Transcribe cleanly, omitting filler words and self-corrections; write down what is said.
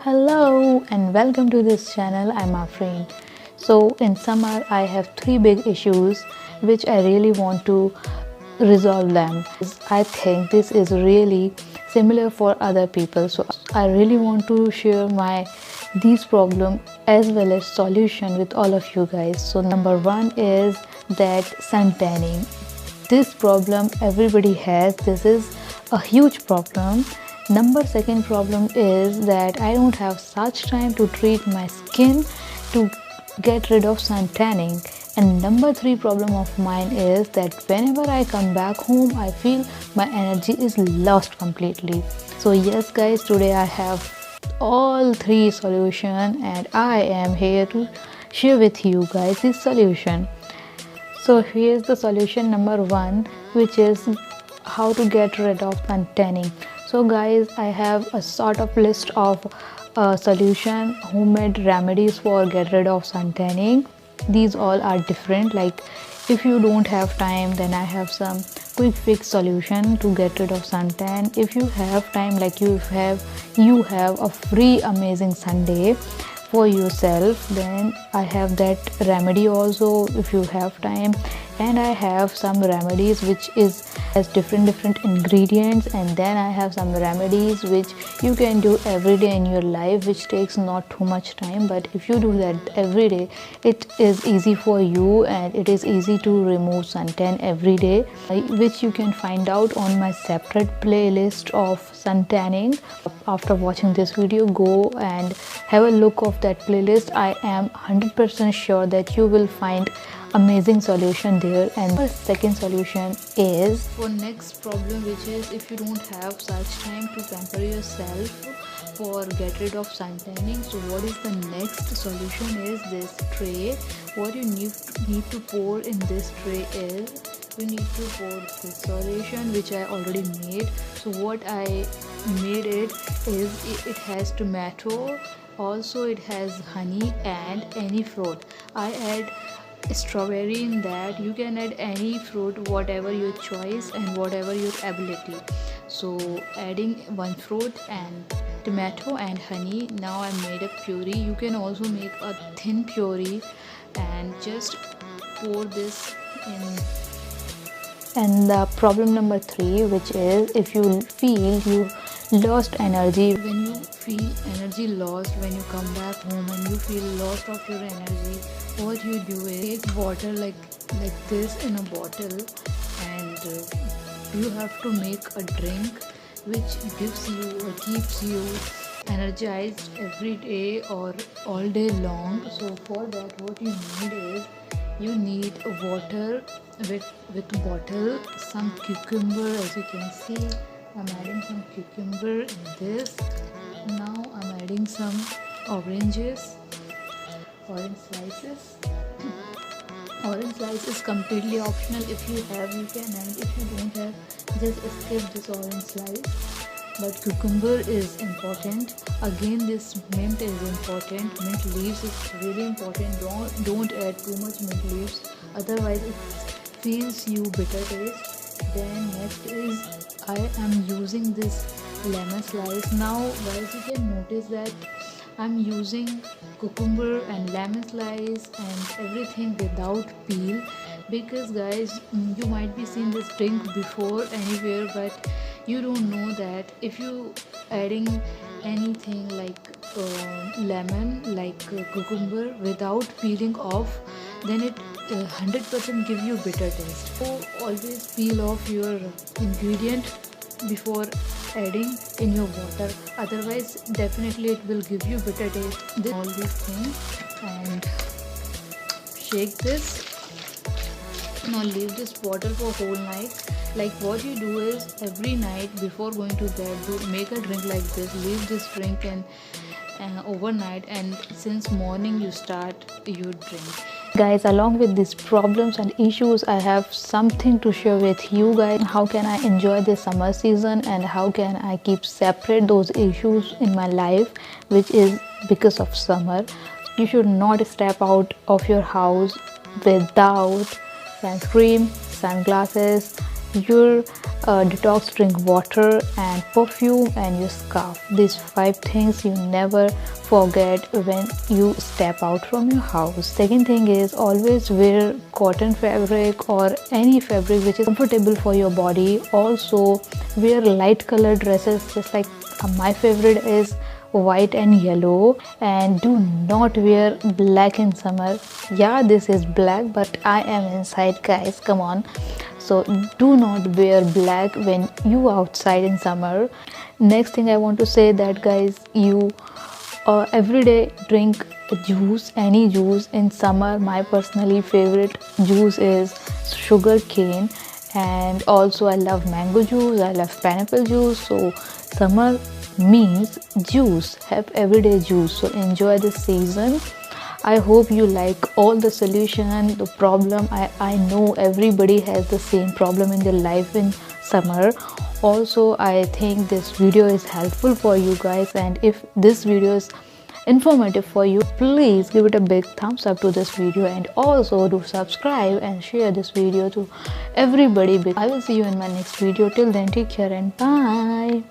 Hello and welcome to this channel. I'm Afreen. So in summer I have three big issues which I really want to resolve them. I think this is really similar for other people, so I really want to share my these problem as well as solution with all of you guys. So number one is that sun tanning. This problem everybody has. This is a huge problem. Number second problem is that I don't have such time to treat my skin to get rid of sun tanning. And number three problem of mine is that whenever I come back home, I feel my energy is lost completely. So yes guys, today I have all three solution and I am here to share with you guys this solution. So here's the solution number one, which is how to get rid of sun tanning. So guys, I have a sort of list of solution homemade remedies for get rid of sun tanning. These all are different. Like if you don't have time, then I have some quick fix solution to get rid of suntan. If you have time, like you have a free amazing Sunday for yourself, then I have that remedy also if you have time. And I have some remedies which has different ingredients, and then I have some remedies which you can do every day in your life, which takes not too much time, but if you do that every day, it is easy for you and it is easy to remove suntan every day, which you can find out on my separate playlist of sun tanning. After watching this video, go and have a look of that playlist. I am 100% sure that you will find amazing solution there. And the second solution is for next problem, which is if you don't have such time to pamper yourself for get rid of sun tanning. So what is the next solution is this tray. What you need to pour in this tray is you need to pour this solution which I already made. So what I made it is it has tomato, also it has honey and any fruit. I add strawberry in that. You can add any fruit, whatever your choice and whatever your ability. So adding one fruit and tomato and honey, now I made a puree. You can also make a thin puree and just pour this in. And the problem number three, which is if you feel you lost energy, when you feel energy lost when you come back home and you feel lost of your energy, what you do is take water like this in a bottle, and you have to make a drink which gives you or keeps you energized every day or all day long. So for that, what you need is you need water with bottle, some cucumber. As you can see, I'm adding some cucumber in this. Now I'm adding some orange slices. Orange slice is completely optional. If you have, you can add. If you don't have, just skip this orange slice. But cucumber is important. Again, this mint is important. Mint leaves is really important. Don't add too much mint leaves, otherwise it feels you bitter taste. Then next is I am using this lemon slice. Now guys, you can notice that I'm using cucumber and lemon slice and everything without peel, because guys, you might be seen this drink before anywhere, but you don't know that if you adding anything like lemon, like cucumber without peeling off, then it 100% give you bitter taste. So always peel off your ingredient before adding in your water, otherwise definitely it will give you bitter taste. All these things and shake this. Now leave this bottle for whole night. Like what you do is every night before going to bed, make a drink like this. Leave this drink and overnight, and since morning you start your drink. Guys, along with these problems and issues, I have something to share with you guys. How can I enjoy the summer season and how can I keep separate those issues in my life which is because of summer. You should not step out of your house without sunscreen, sunglasses, your detox drink water, and perfume, and your scarf. These 5 things you never forget when you step out from your house. Second thing is always wear cotton fabric or any fabric which is comfortable for your body. Also wear light colored dresses, just like my favorite is white and yellow. And do not wear black in summer. Yeah, this is black, but I am inside, guys, come on. So do not wear black when you outside in summer. Next thing I want to say that, guys, you every day drink juice, any juice. In summer my personally favorite juice is sugar cane, and also I love mango juice, I love pineapple juice. So summer means juice, have everyday juice. So enjoy this season. I hope you like all the solution, the problem. I know everybody has the same problem in their life in summer. Also I think this video is helpful for you guys, and if this video is informative for you, please give it a big thumbs up to this video, and also do subscribe and share this video to everybody. I will see you in my next video. Till then, take care and bye.